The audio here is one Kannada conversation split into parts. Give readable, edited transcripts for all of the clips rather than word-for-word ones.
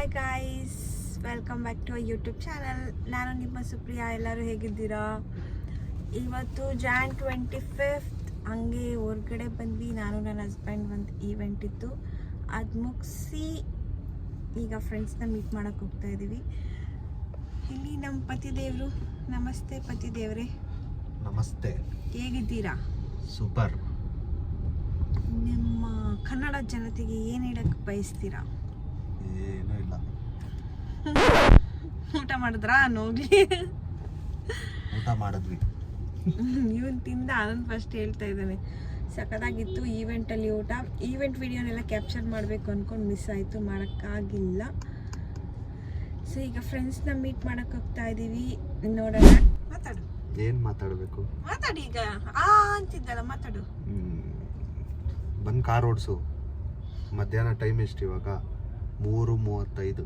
Hi guys, welcome back to YouTube channel. ನಾನು ನಿಮ್ಮ ಸುಪ್ರಿಯಾ. ಎಲ್ಲರೂ ಹೇಗಿದ್ದೀರಾ? ಇವತ್ತು ಜಾನ್ 25 ಹಂಗೆ ಹೊರಗಡೆ ಬಂದ್ವಿ. ನಾನು ನನ್ನ ಹಸ್ಬೆಂಡ್ ಒಂದು ಈವೆಂಟ್ ಇತ್ತು, ಅದು ಮುಗಿಸಿ ಈಗ ಫ್ರೆಂಡ್ಸ್ನ ಮೀಟ್ ಮಾಡೋಕ್ಕೆ ಹೋಗ್ತಾ ಇದ್ದೀವಿ. ಇಲ್ಲಿ ನಮ್ಮ ಪತಿದೇವರು. ನಮಸ್ತೆ ಪತಿದೇವರೇ. ನಮಸ್ತೆ. ಹೇಗಿದ್ದೀರಾ? ಸೂಪರ್. ನಿಮ್ಮ ಕನ್ನಡ ಜನತೆಗೆ ಏನು ಹೇಳಕ್ಕೆ ಬಯಸ್ತೀರಾ? ಏನೂ ಇಲ್ಲ. ಊಟ ಮಾಡಿದ್ರಾ? ನೋಡ್ಲಿ, ಊಟ ಮಾಡಿದ್ವಿ. ಇವನ್ ತಿಂದ ಅದನ್ನು ಫಸ್ಟ್ ಹೇಳ್ತಾ ಇದ್ದಾನೆ. ಸಖತ್ತಾಗಿತ್ತು ಈವೆಂಟಲ್ಲಿ ಊಟ. ಈವೆಂಟ್ ವಿಡಿಯೋನೆಲ್ಲ ಕ್ಯಾಪ್ಚರ್ ಮಾಡಬೇಕು ಅಂದ್ಕೊಂಡು ಮಿಸ್ ಆಯಿತು, ಮಾಡೋಕ್ಕಾಗಿಲ್ಲ. ಸೊ ಈಗ ಫ್ರೆಂಡ್ಸ್ನ ಮೀಟ್ ಮಾಡೋಕ್ಕೆ ಹೋಗ್ತಾ ಇದ್ದೀವಿ. ನೋಡೋಣ. ಮಾತಾಡು. ಏನು ಮಾತಾಡಬೇಕು? ಮಾತಾಡಿ. ಈಗ ಅಂತಿದ್ದಲ್ಲ, ಮಾತಾಡು. ಬಂದು ಕಾರ್ ಓಡಿಸು. ಮಧ್ಯಾಹ್ನ ಟೈಮ್ ಎಷ್ಟು ಇವಾಗ? 3:35.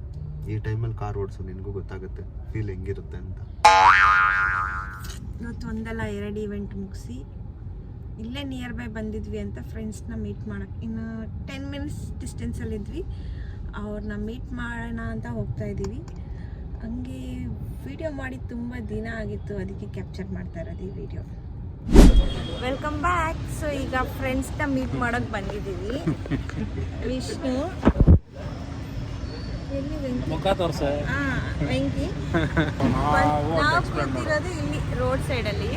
ಈ ಟೈಮಲ್ಲಿ ಕಾರ್ ಓಡಿಸು, ನಿನಗೂ ಗೊತ್ತಾಗುತ್ತೆ ಫೀಲ್ ಹೆಂಗಿರುತ್ತೆ ಅಂತ. ಇವತ್ತು ಒಂದಲ್ಲ 2 ಈವೆಂಟ್ ಮುಗಿಸಿ ಇಲ್ಲೇ ನಿಯರ್ ಬೈ ಬಂದಿದ್ವಿ ಅಂತ ಫ್ರೆಂಡ್ಸ್ನ ಮೀಟ್ ಮಾಡೋಕ್ಕೆ. ಇನ್ನು 10 ಮಿನಿಟ್ಸ್ ಡಿಸ್ಟೆನ್ಸಲ್ಲಿದ್ವಿ. ಅವ್ರನ್ನ ಮೀಟ್ ಮಾಡೋಣ ಅಂತ ಹೋಗ್ತಾ ಇದ್ದೀವಿ. ಹಂಗೆ ವಿಡಿಯೋ ಮಾಡಿ ತುಂಬ ದಿನ ಆಗಿತ್ತು, ಅದಕ್ಕೆ ಕ್ಯಾಪ್ಚರ್ ಮಾಡ್ತಾ ಇರೋದು ಈ ವಿಡಿಯೋ. Welcome back. ಸೊ ಈಗ ಫ್ರೆಂಡ್ಸ್ನ ಮೀಟ್ ಮಾಡೋಕ್ಕೆ ಬಂದಿದ್ದೀವಿ. ವಿಷ್ಣು, ಎಲ್ಲಿ ವೆಂಕಿ? ವೆಂಕಿ. ನಾವು ಕೂತಿರೋದು ಇಲ್ಲಿ ರೋಡ್ ಸೈಡಲ್ಲಿ,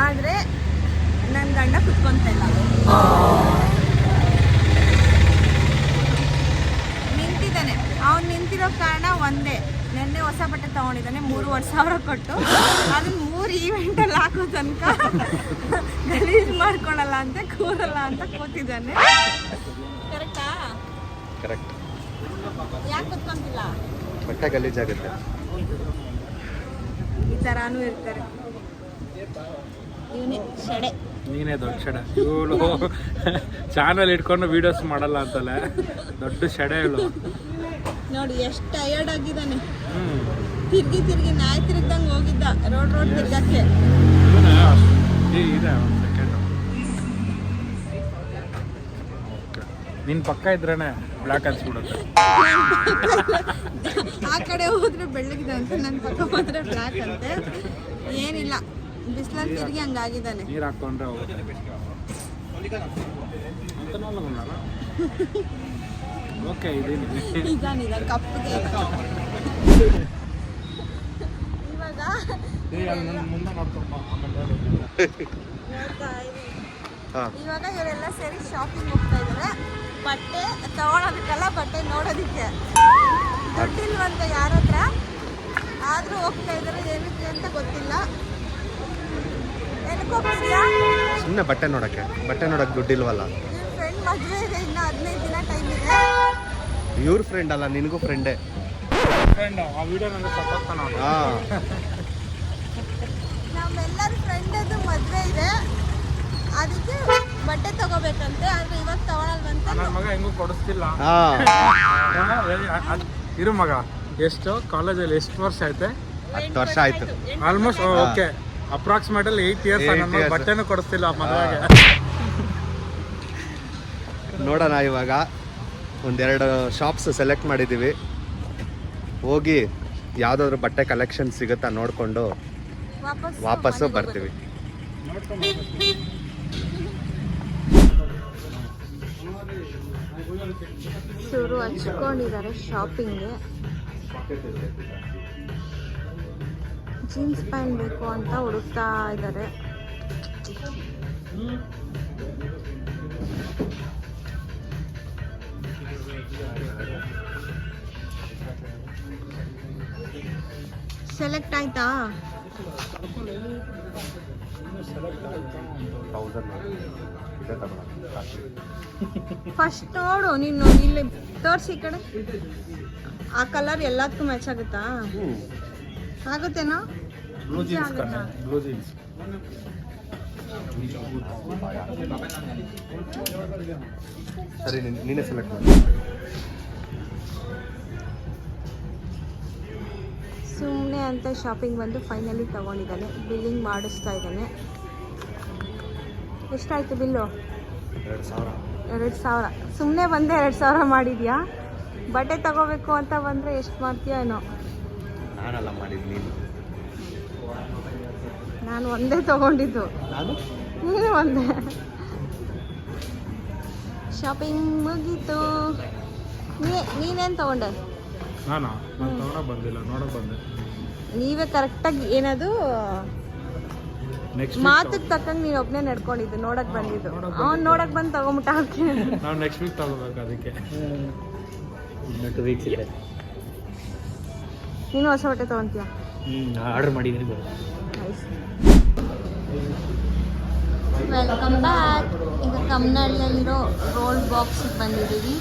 ಆದರೆ ನನ್ನ ಗಂಡ ಕುತ್ಕೊಂತ ಇಲ್ಲ, ನಿಂತಿದ್ದಾನೆ. ಅವ್ನು ನಿಂತಿರೋ ಕಾರಣ ಒಂದೇ, ನೆನ್ನೆ ಹೊಸ ಬಟ್ಟೆ ತೊಗೊಂಡಿದ್ದಾನೆ 3,000 ಕೊಟ್ಟು. ಅದನ್ನ 3 ಈವೆಂಟಲ್ಲಿ ಹಾಕೋ ತನಕ ಗಲೀಜ್ ಮಾಡ್ಕೊಳಲ್ಲ ಅಂತ, ಕೂರಲ್ಲ ಅಂತ ಕೂತಿದ್ದಾನೆ. ಕರೆಕ್ಟಾ? ಕರೆಕ್ಟ್. ಯಾಕೆ ಕುತ್ಕೊಂತಿಲ್ಲ? ಬಟ್ಟೆ ಗಲೀಜಾಗುತ್ತೆ. ಈ ಥರಾನು ಇರ್ತಾರೆ. ಇವನೇ ಶಡೆ. ನೀನೇ ದೊಡ್ಡ ಶಡೆ. ಇವಳು ಚಾನಲ್ ಇಟ್ಕೊಂಡು ವಿಡಿಯೋಸ್ ಮಾಡಲ್ಲ ಅಂತಲ್ಲ, ದೊಡ್ಡ ಶಡೆ ಇವಳು. ನೋಡಿ ಎಷ್ಟು ಟಯರ್ಡ್ ಆಗಿದ್ದಾನೆ. ತಿರ್ಗಿ ನಾಯಿ ತಿರುಗ್ದಂಗೆ ಹೋಗಿದ್ದ ರೋಡ್ ತಿರ್ಗಕ್ಕೆ. ಇದೆ ಒಂದು ಸೆಕೆಂಡ್. ನಿನ್ನ ಪಕ್ಕ ಇದ್ರೇನೆ ಬ್ಲ್ಯಾಕ್ ಅನ್ಸ್ಬಿಡುತ್ತೆ. ಆ ಕಡೆ ಹೋದ್ರೆ ಬೆಳ್ಳಗಿದೆ ಅಂತ, ನನ್ನ ಪಕ್ಕ ಹೋದ್ರೆ ಬ್ಲ್ಯಾಕ್ ಅಂತೆ. ಏನಿಲ್ಲ, ಬಿಸಿಲಲ್ಲಿ ತಿರುಗಿ ಹಂಗಾಗಿದ್ದಾನೆ. ನೀರು ಹಾಕೊಂಡ್ರೆ ಓಕೆ. ಇದಾನೆ ಕಪ್ಪಿಗೆ. ಇವಾಗ ಇವಾಗ ಇವರೆಲ್ಲ ಸೇರಿ ಶಾಪಿಂಗ್ ಹೋಗ್ತಾ ಇದ್ದಾರೆ. ಬಟ್ಟೆ ತಗೊಳೋದಕ್ಕಲ್ಲ, ಬಟ್ಟೆ ನೋಡೋದಕ್ಕೆ. ದುಡ್ಡಿಲ್ವಂತ ಯಾರ ಹತ್ರ, ಆದರೂ ಹೋಗ್ತಾ ಇದ್ದಾರೆ. ಏನಕ್ಕೆ ಅಂತ ಗೊತ್ತಿಲ್ಲ. ಏನಕ್ಕೆ ಹೋಗ್ತಿದ್ಯಾ? ಸುಮ್ಮನೆ ಬಟ್ಟೆ ನೋಡಕ್ಕೆ ದುಡ್ಡಿಲ್ವಲ್ಲ. ನಿಮ್ಮ ಫ್ರೆಂಡ್ ಮದುವೆ ಇದೆ, ಇನ್ನು 15 ದಿನ ಟೈಮ್ ಇದೆ. ಇವ್ರ ಫ್ರೆಂಡ್ ಅಲ್ಲ, ನಿನಗೂ ಫ್ರೆಂಡೇ. ನಮ್ಮೆಲ್ಲರ ಫ್ರೆಂಡದು ಮದುವೆ ಇದೆ, ಅದಕ್ಕೆ ಬಟ್ಟೆ ತಗೋಬೇಕಂತೆ. ಆದ್ರೆ ಇವಾಗ ತಗೊಳಲ್ವಂತೆ. ನನ್ನ ಮಗ ಹೆಂಗೂ ಕೊಡಿಸ್ತಿಲ್ಲ. ಇರು ಮಗ, ಎಷ್ಟು ಕಾಲೇಜಲ್ಲಿ ಎಷ್ಟು ವರ್ಷ ಐತೆ? 10 ವರ್ಷ ಆಯ್ತು ಆಲ್ಮೋಸ್ಟ್. Okay, approximately 8 years. ಬಟ್ಟೆನೂ ಕೊಡಿಸ್ತಿಲ್ಲ ಮದುವೆಗೆ. ನೋಡೋಣ, ಇವಾಗ ಒಂದೆರಡು ಶಾಪ್ಸ್ ಸೆಲೆಕ್ಟ್ ಮಾಡಿದ್ದೀವಿ. ಹೋಗಿ ಯಾವುದಾದ್ರು ಬಟ್ಟೆ ಕಲೆಕ್ಷನ್ ಸಿಗುತ್ತಾ ನೋಡಿಕೊಂಡು ವಾಪಸ್ಸು ಬರ್ತೀವಿ. ಶುರು ಹಚ್ಕೊಂಡಿದ್ದಾರೆ ಶಾಪಿಂಗ್ಗೆ. ಜೀನ್ಸ್ ಪ್ಯಾಂಟ್ ಬೇಕು ಅಂತ ಹುಡುಕ್ತಾ ಇದ್ದಾರೆ. ಸೆಲೆಕ್ಟ್ ಆಯ್ತಾ? ಫಸ್ಟ್ ನೋಡು ನೀನು, ಇಲ್ಲಿ ತೋರಿಸಿ. ಈ ಕಡೆ ಆ ಕಲರ್ ಎಲ್ಲದಕ್ಕೂ ಮ್ಯಾಚ್ ಆಗುತ್ತಾ? ಆಗುತ್ತೇನೋ? ಸರಿ, ನೀನೇ ಸೆಲೆಕ್ಟ್ ಮಾಡಿ. ಸುಮ್ಮನೆ ಅಂತ ಶಾಪಿಂಗ್ ಬಂದು ಫೈನಲಿ ತಗೊಂಡಿದ್ದಾನೆ. ಬಿಲ್ಲಿಂಗ್ ಮಾಡಿಸ್ತಾ ಇದ್ದಾನೆ. ಎಷ್ಟಾಯಿತು ಬಿಲ್ಲು? 2,000. 2,000. ಸುಮ್ಮನೆ ಬಂದೆ 2,000 ಮಾಡಿದ್ಯಾ? ಬಟ್ಟೆ ತಗೋಬೇಕು ಅಂತ ಬಂದರೆ ಎಷ್ಟು ಮಾಡ್ತೀಯ ಏನೋ. ನಾನಲ್ಲ ಮಾಡಿದ್ದು, ನೀನು. ನಾನು ಒಂದೇ ತಗೊಂಡಿದ್ದು, ನಾನು ನೀನು ಒಂದೇ. ಶಾಪಿಂಗ್ ಮುಗೀತು. ನೀನೇನು ತಗೊಂಡೆ? ನಾನು ತಗೊಳಕ್ ಬಂದಿಲ್ಲ, ನೋಡಕ್ ಬಂದೆ. ನೀವೇ ಕರೆಕ್ಟಾಗಿ ಏನದು ನೆಕ್ಸ್ಟ್ ಮಾತಿಗೆ ತಕ್ಕಂಗೆ ನೀನು ಒಬ್ಬನೇ ನಡ್ಕೊಂಡಿದ್ದು, ನೋಡಕ್ ಬಂದಿದ್ದು. ಅವ್ನು ನೋಡಕ್ ಬಂದು ತಗೊಂಬಿಟ್ಟ. ನಾವು ನೆಕ್ಸ್ಟ್ ವೀಕ್ ತಗೋಬೇಕು, ಅದಕ್ಕೆ. ನೀನು ಹೊಸ ಬಟ್ಟೆ ತಗೊಂತೀಯ? ಆರ್ಡರ್ ಮಾಡಿದ್ದೀನಿ. Welcome back. ಈಗ ಕಮ್ನಳ್ಳಿಯಲ್ಲಿರೋ ರೋಲ್ ಬಾಕ್ಸಿಗೆ ಬಂದಿದ್ದೀವಿ.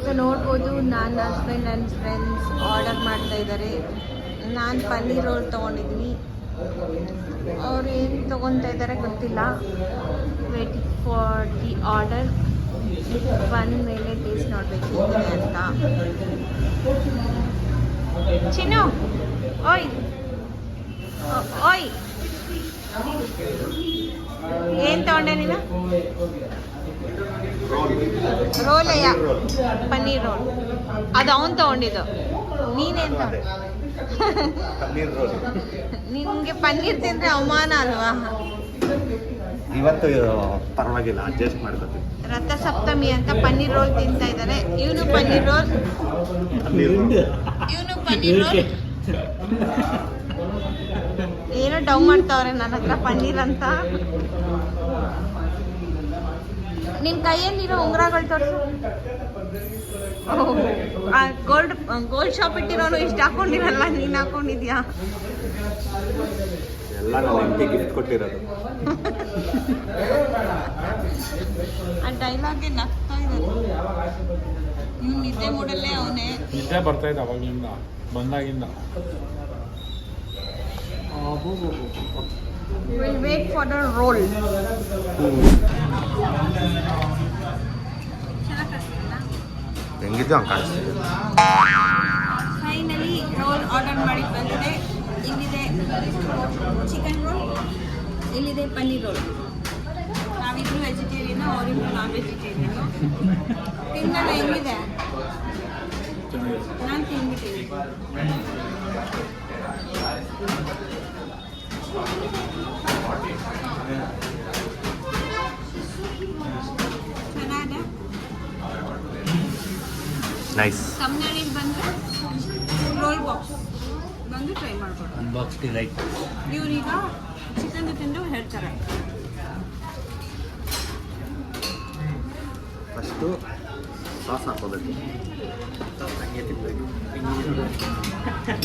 ಸೊ ನೋಡ್ಬೋದು, ನಾನು ಹಸ್ಬೆಂಡ್ ಆ್ಯಂಡ್ ಫ್ರೆಂಡ್ಸ್ ಆರ್ಡರ್ ಮಾಡ್ತಾ ಇದ್ದಾರೆ. ನಾನು ಪನ್ನೀರ್ ರೋಲ್ ತೊಗೊಂಡಿದ್ದೀನಿ. ಅವ್ರು ಏನು ತೊಗೊತಾ ಇದ್ದಾರೆ ಗೊತ್ತಿಲ್ಲ. Waiting for the order. ಬಂದ ಮೇಲೆ ಟೇಸ್ಟ್ ನೋಡಬೇಕು ಅಂತ. ಚಿನ್ನು, ಓಯ್ ಓಯ್, ಏನು ತಗೊಂಡೆ ನೀನು? ರೋಲಯ್ಯ, ಪನ್ನೀರ್ ರೋಲ್. ಅದು ಅವನು ತಗೊಂಡಿದ್ದು. ನೀನೇನು ತಗೊಂಡೆ? ನಿನಗೆ ಪನ್ನೀರ್ ತಿಂದರೆ ಅವಮಾನ ಅಲ್ವಾ? ಇವತ್ತು ಪರವಾಗಿಲ್ಲ, ಅಡ್ಜಸ್ಟ್ ಮಾಡ್ಕೊತೀವಿ. ರಥ ಸಪ್ತಮಿ ಅಂತ ಪನ್ನೀರ್ ರೋಲ್ ತಿಂತಾ ಇದ್ದಾರೆ. ಇವನು ಪನ್ನೀರ್ ರೋಲ್, ಇವನು ಪನ್ನೀರ್ ರೋಲ್. ಏನೋ ಡೌ ಮಾಡ್ತಾವ್ರೆ ನನ್ನ ಹತ್ರ ಪನ್ನೀರ್ ಅಂತ. ನಿನ್ನ ಕೈಯಲ್ಲಿರೋ ಉಂಗುರಗಳು ತೋರಿಸು. ಗೋಲ್ಡ್ ಶಾಪ್ ಇಟ್ಟಿರೋನು ಇಷ್ಟು ಹಾಕೊಂಡಿರಲ್ಲ, ನೀನು ಹಾಕೊಂಡಿದ್ಯಾ? ಎಲ್ಲ ನನ್ನ ಹೆಂಡತಿ ಗಿಫ್ಟ್ ಕೊಟ್ಟಿರೋದು. ಆ ಡೈಲಾಗ್ಗೆ ನಗ್ತಾ ಇದ್ದಾರೆ. ಇವ್ನು ನಿದ್ದೆ ಮೂಡಲ್ಲೇ ಅವನೇ. ನಿದ್ದೆ ಬರ್ತಾ ಇದ್ದ ಅವಾಗ್ಲಿಂದ, ಬಂದಾಗಿಂದ. We'll wait for the roll. ಹೆಂಗಿದ್ದು ಹಂಗೆ ಕಾಣಿಸ್ತಿದೆ. ಫೈನಲಿ ರೋಲ್ ಆರ್ಡರ್ ಮಾಡಿ ಬಂದಿದೆ. ಇಲ್ಲಿದೆ ಚಿಕನ್ ರೋಲ್, ಇಲ್ಲಿದೆ ಪನ್ನೀರ್ ರೋಲ್. ನಾವಿಬ್ರು ವೆಜಿಟೇರಿಯನು, ಅವರಿಬ್ರು ನಾನ್ ವೆಜಿಟೇರಿಯನು. ತಿನ್ನೋಣ ಹೆಂಗಿದೆ? ನಾನು ತಿಂದ್ಬಿಟ್ಟಿದ್ದೀನಿ. ಚೆನ್ನಾಗಿದೆ. ನೈಸ್. ಕಮ್ನಳ್ಳಿಗೆ ಬಂದರೆ ರೋಲ್ ಬಾಕ್ಸ್ ಬಂದು ಟ್ರೈ ಮಾಡ್ಬೋದು. Box delight. ಇವ್ರೀಗ ಚಿಕನ್ ತಿಂದು ಹೇಳ್ತಾರೆ. ಫಸ್ಟು ಸಾಸ್ ಹಾಕೋಬೇಕು. ಹಂಗೆ ತಿನ್ನಬೇಕು.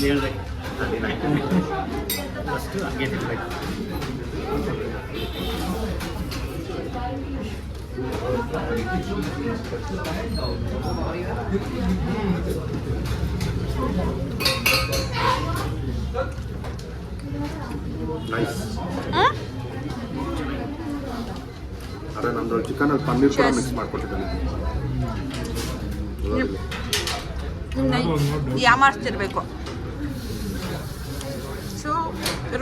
ಹೇಳ್ಬೇಕು. ಫಸ್ಟು ಹಂಗೆ ತಿನ್ನಬೇಕು. ನೈಸ್. ಅದೇ ನಮ್ದು ಚಿಕನಲ್ಲಿ ಪನ್ನೀರ್ ಕೂಡ ಮಿಕ್ಸ್ ಮಾಡ್ಕೊಟ್ಟಿದ್ದಾನೆ. ಯಾಮಾರಿಸ್ತಿರ್ಬೇಕು. ಸೊ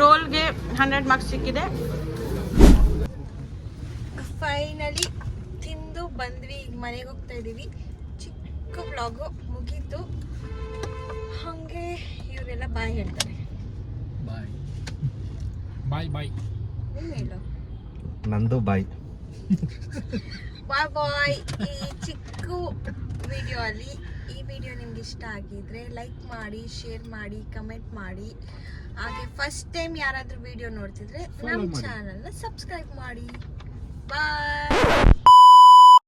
ರೋಲ್ಗೆ 100 ಮಾರ್ಕ್ಸ್ ಸಿಕ್ಕಿದೆ. ಫೈನಲಿ ತಿಂದು ಬಂದ್ವಿ. ಈಗ ಮನೆಗೆ ಹೋಗ್ತಾ ಇದ್ದೀವಿ. ಚಿಕ್ಕ ವ್ಲಾಗು ಮುಗೀತು. ಹಾಗೆ ಇವರೆಲ್ಲ ಬಾಯ್ ಹೇಳ್ತಾರೆ. ಬಾಯ್ ಬಾಯ್ ಬಾಯ್. ನೀನು ಹೇಳು. ನಂದು ಬಾಯ್ ಬಾಯ್ ಬಾಯ್. ಈ ಚಿಕ್ಕ ವಿಡಿಯೋ ಅಲ್ಲಿ ಈ ವಿಡಿಯೋ ನಿಮ್ಗೆ ಇಷ್ಟ ಆಗಿದ್ರೆ ಲೈಕ್ ಮಾಡಿ, ಶೇರ್ ಮಾಡಿ, ಕಮೆಂಟ್ ಮಾಡಿ. ಹಾಗೆ ಫಸ್ಟ್ ಟೈಮ್ ಯಾರಾದರೂ ವಿಡಿಯೋ ನೋಡ್ತಿದ್ರೆ ನಮ್ಮ ಚಾನಲ್ನ ಸಬ್ಸ್ಕ್ರೈಬ್ ಮಾಡಿ. ಬಾಯ್.